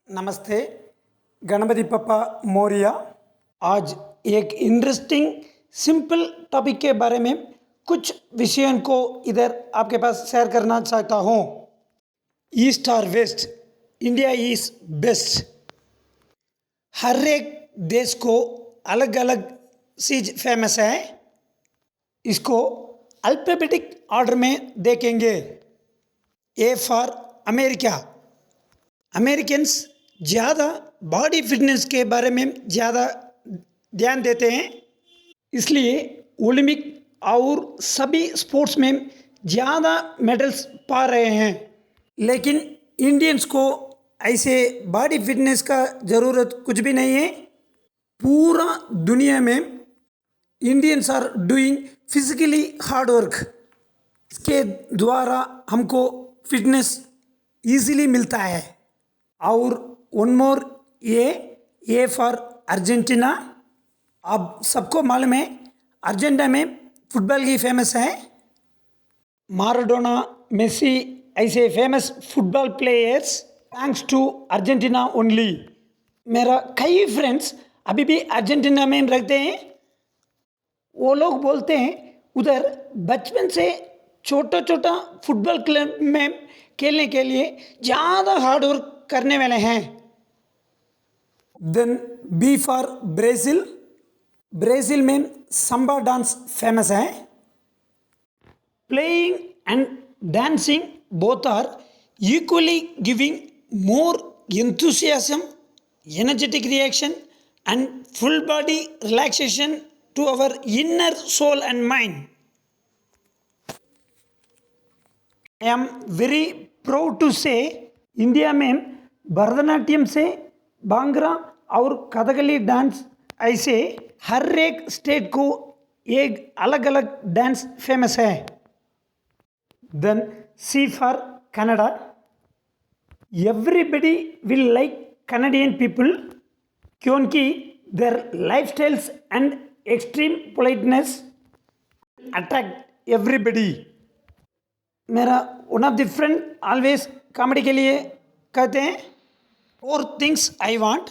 नमस्ते। गणपति पप्पा मौर्य। आज एक इंटरेस्टिंग सिंपल टॉपिक के बारे में कुछ विषयों को इधर आपके पास शेयर करना चाहता हूँ। ईस्ट और वेस्ट, इंडिया इज बेस्ट। हर एक देश को अलग अलग चीज फेमस है। इसको अल्फाबेटिक ऑर्डर में देखेंगे। A for America. अमेरिकन्स ज़्यादा बॉडी फिटनेस के बारे में ज़्यादा ध्यान देते हैं, इसलिए ओलंपिक और सभी स्पोर्ट्स में ज़्यादा मेडल्स पा रहे हैं। लेकिन इंडियंस को ऐसे बॉडी फिटनेस का ज़रूरत कुछ भी नहीं है। पूरा दुनिया में Indians are doing physically hard work. इसके द्वारा हमको फिटनेस इजीली मिलता है। और one more, A for Argentina. अब सबको मालूम है अर्जेंटीना में फुटबॉल ही फेमस है। माराडोना, मेसी ऐसे famous football players thanks to Argentina only. मेरा कई फ्रेंड्स अभी भी अर्जेंटीना में रहते हैं। वो लोग बोलते हैं उधर बचपन से छोटा छोटा फुटबॉल क्लब में खेलने के लिए ज़्यादा हार्ड वर्क करने वाले हैं। Then B for Brazil. Brazil में संबा डांस फेमस है। Playing and dancing both are equally giving more enthusiasm, energetic reaction and full body relaxation to our inner soul and mind. I am very proud to say India में भरतनाट्यम से भांगड़ा और Kathakali dance ऐसे हर एक state को एक अलग अलग डांस फेमस है। Then C for Canada. Everybody will like Canadian people क्योंकि their lifestyles and extreme politeness attract everybody. मेरा one of the friend always comedy के लिए कहते हैं 4 थिंग्स आई वांट।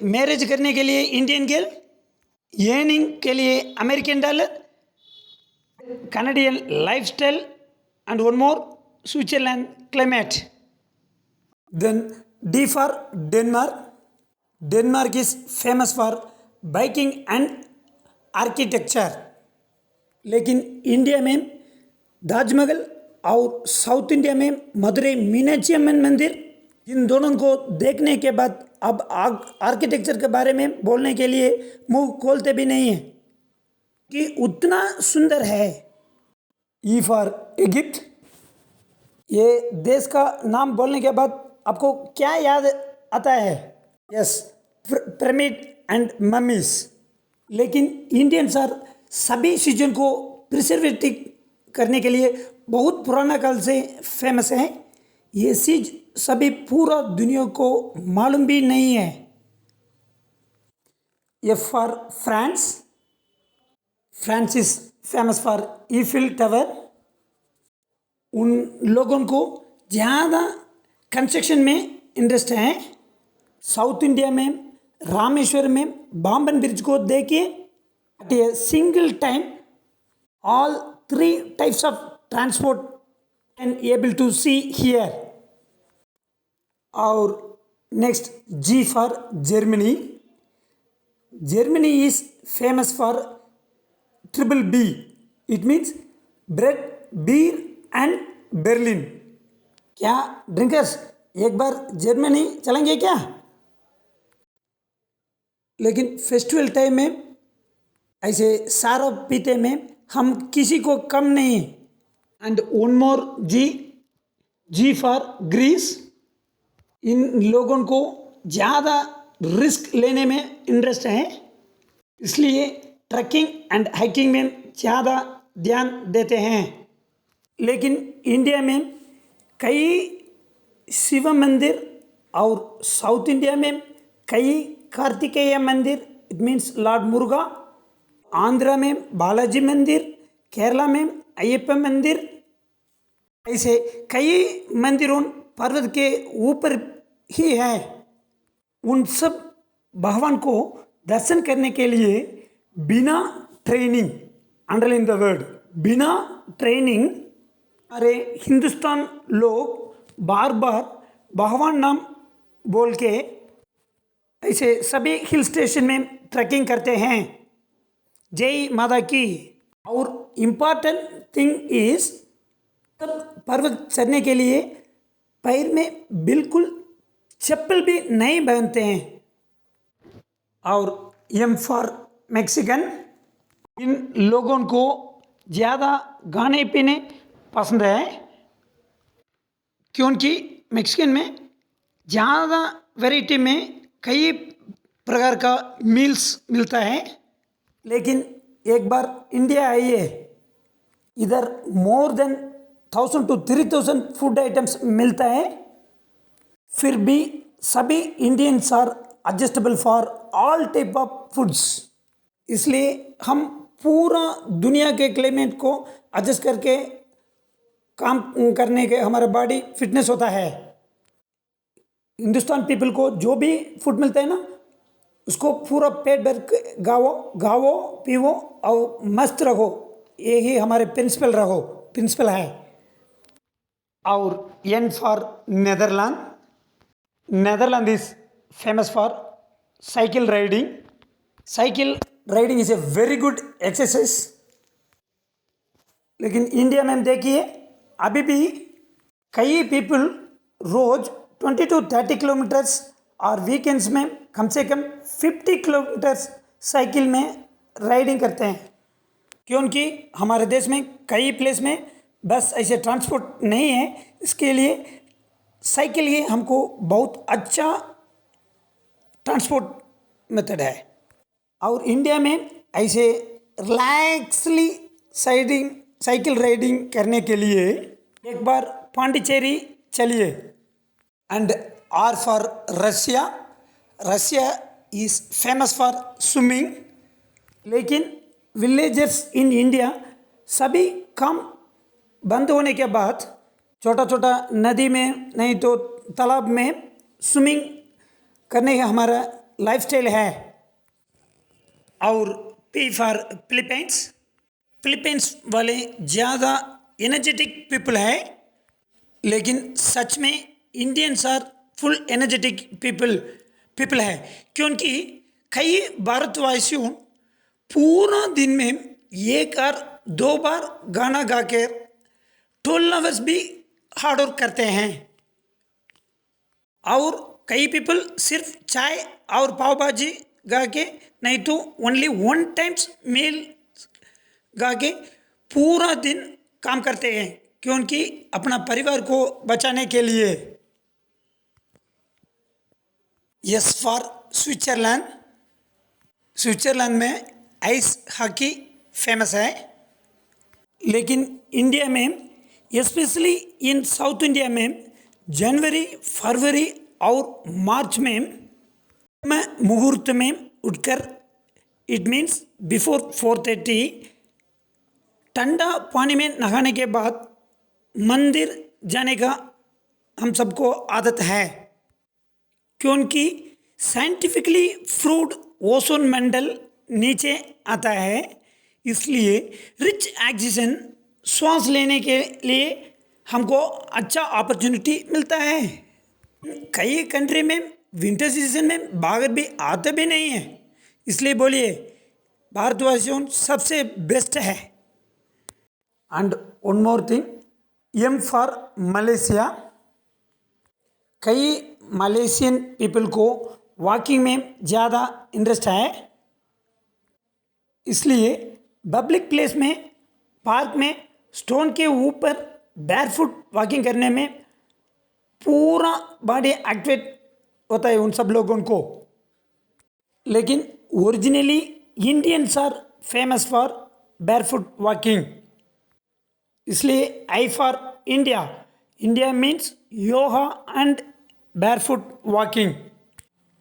मैरिज करने के लिए इंडियन गर्ल, अर्निंग के लिए American dollar, Canadian lifestyle and one more Switzerland climate. Then D for Denmark. Denmark is famous for biking and architecture. लेकिन इंडिया में ताजमहल और साउथ इंडिया में मदुरई मीनाक्षी अम्मन मंदिर, इन दोनों को देखने के बाद अब आर्किटेक्चर के बारे में बोलने के लिए मुंह खोलते भी नहीं हैं कि उतना सुंदर है। E for Egypt. ये देश का नाम बोलने के बाद आपको क्या याद आता है? Yes, pyramid and mummies. लेकिन इंडियंस आर सभी चीज़ों को प्रिजर्वेटिव करने के लिए बहुत पुराना काल से फेमस है। ये चीज सभी पूरा दुनिया को मालूम भी नहीं है। F for France. France is famous for Eiffel tower. उन लोगों को ज़्यादा कंस्ट्रक्शन में इंटरेस्ट है। साउथ इंडिया में रामेश्वर में बांबन ब्रिज को देखिए। At a single time all 3 types of transport and able to see here. Our next, G for Germany. Germany is famous for triple B. It means bread, beer and Berlin. क्या drinkers एक बार Germany चलेंगे क्या? लेकिन festival time में ऐसे शराब पीते में हम किसी को कम नहीं। And one more, G for Greece. इन लोगों को ज़्यादा रिस्क लेने में इंटरेस्ट है, इसलिए ट्रैकिंग एंड हाइकिंग में ज़्यादा ध्यान देते हैं। लेकिन इंडिया में कई शिव मंदिर और साउथ इंडिया में कई कार्तिकेय मंदिर, it means Lord Muruga. Andhra में बालाजी मंदिर, केरला में अय्यप्पा मंदिर, ऐसे कई मंदिरों पर्वत के ऊपर ही है। उन सब भगवान को दर्शन करने के लिए बिना ट्रेनिंग, अंडरलाइन द वर्ड, बिना ट्रेनिंग, अरे हिंदुस्तान लोग बार बार भगवान नाम बोल के ऐसे सभी हिल स्टेशन में ट्रैकिंग करते हैं। जय माता की। और इम्पॉर्टेंट थिंग इज, तब पर्वत चढ़ने के लिए पैर में बिल्कुल चप्पल भी नहीं पहनते हैं। और एम फॉर मैक्सिकन, इन लोगों को ज़्यादा गाने पीने पसंद है, क्योंकि मैक्सिकन में ज़्यादा वैरायटी में कई प्रकार का मील्स मिलता है। लेकिन एक बार इंडिया आइए, इधर more than 1000 to 3000 food items मिलता है, फिर भी सभी Indians are adjustable for all type of foods. इसलिए हम पूरा दुनिया के क्लाइमेट को एडजस्ट करके काम करने के हमारा बॉडी फिटनेस होता है। हिंदुस्तान पीपल को जो भी फूड मिलता है ना, उसको पूरा पेट भर के गावो पीवो और मस्त रहो, यही हमारे प्रिंसिपल है। और N for Netherland, Netherland is famous for cycle riding. Cycle riding is a very good exercise. लेकिन इंडिया में हम देखिए, अभी भी कई पीपल रोज 20 to 30 किलोमीटर्स और वीकेंड्स में कम से कम 50 किलोमीटर्स साइकिल में राइडिंग करते हैं, क्योंकि हमारे देश में कई प्लेस में बस ऐसे ट्रांसपोर्ट नहीं है। इसके लिए साइकिल ही हमको बहुत अच्छा ट्रांसपोर्ट मेथड है। और इंडिया में ऐसे रिलैक्सली साइकिल राइडिंग करने के लिए एक बार पांडिचेरी चलिए। And R for Russia, Russia is famous for swimming. लेकिन विलेजर्स इन इंडिया सभी काम बंद होने के बाद छोटा छोटा नदी में नहीं तो तालाब में स्विमिंग करने का हमारा लाइफस्टाइल है। और पी फॉर फिलीपींस, फिलीपींस वाले ज़्यादा एनर्जेटिक पीपल है, लेकिन सच में Indians are full energetic people है, क्योंकि कई भारतवासियों पूरा दिन में एक और दो बार गाना गा के 12 आवर्स भी हार्ड वर्क करते हैं। और कई पीपल सिर्फ चाय और पाव भाजी गा के नहीं तो ओनली 1 टाइम्स मील गा के पूरा दिन काम करते हैं, क्योंकि अपना परिवार को बचाने के लिए। यस फॉर स्विट्ज़रलैंड, स्विट्ज़रलैंड में आइस हॉकी फेमस है। लेकिन इंडिया में स्पेशली इन साउथ इंडिया में जनवरी फरवरी और मार्च में मुहूर्त में उठकर, इट मीन्स बिफोर 4:30, ठंडा पानी में नहाने के बाद मंदिर जाने का हम सबको आदत है, क्योंकि साइंटिफिकली प्रूव्ड ओजोन मंडल नीचे आता है। इसलिए रिच ऑक्सीजन श्वास लेने के लिए हमको अच्छा अपॉर्चुनिटी मिलता है। कई कंट्री में विंटर सीजन में बाहर भी आते भी नहीं है, इसलिए बोलिए भारतवासियों सबसे बेस्ट है। And one more thing, M for Malaysia. कई मलेशियन पीपल को वॉकिंग में ज़्यादा इंटरेस्ट है, इसलिए पब्लिक प्लेस में, पार्क में स्टोन के ऊपर बैरफुट वॉकिंग करने में पूरा बॉडी एक्टिवेट होता है उन सब लोगों को। लेकिन originally Indians are famous for barefoot walking, इसलिए I for India. India means yoga and barefoot walking.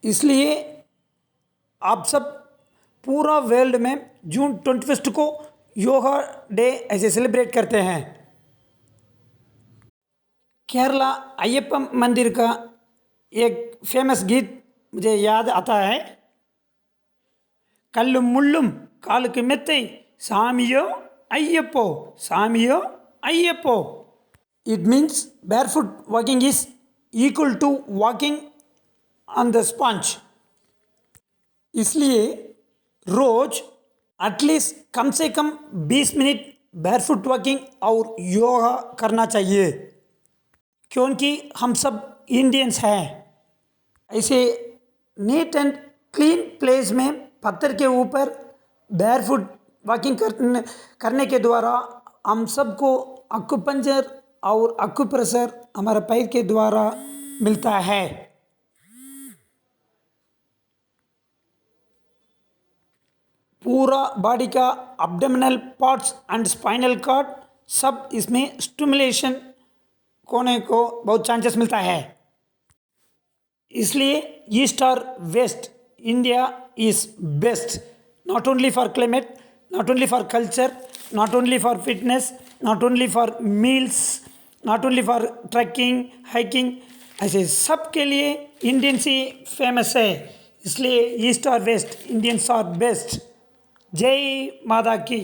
इसलिए आप सब पूरा वर्ल्ड में जून 21 को योगा डे ऐसे सेलिब्रेट करते हैं। केरला अय्यप्पा मंदिर का एक फेमस गीत मुझे याद आता है कल्लुम मुल्लुम कालुक्कु मेत्तै सामियो अय्यप्पो सामियो अय्यप्पो. It means barefoot walking is equal to walking on the sponge. इसलिए रोज एटलीस्ट कम से कम 20 मिनट बैरफुट वॉकिंग और योगा करना चाहिए, क्योंकि हम सब इंडियंस हैं. ऐसे नीट एंड क्लीन प्लेस में पत्थर के ऊपर बैरफुट वॉकिंग करने के द्वारा हम सबको अक्यूपंक्चर और अक्यूप्रेशर हमारे पैर के द्वारा मिलता है. पूरा बॉडी का abdominal parts and spinal cord सब इसमें स्टिमुलेशन होने को बहुत चांसेस मिलता है. इसलिए ईस्ट और west India is best, not only for climate, not only for culture, not only for fitness, not only for meals, not only for trekking hiking. ऐसे सब के लिए इंडियंस ही फेमस है. इसलिए ईस्ट और वेस्ट इंडियंस आर बेस्ट. जय माता की.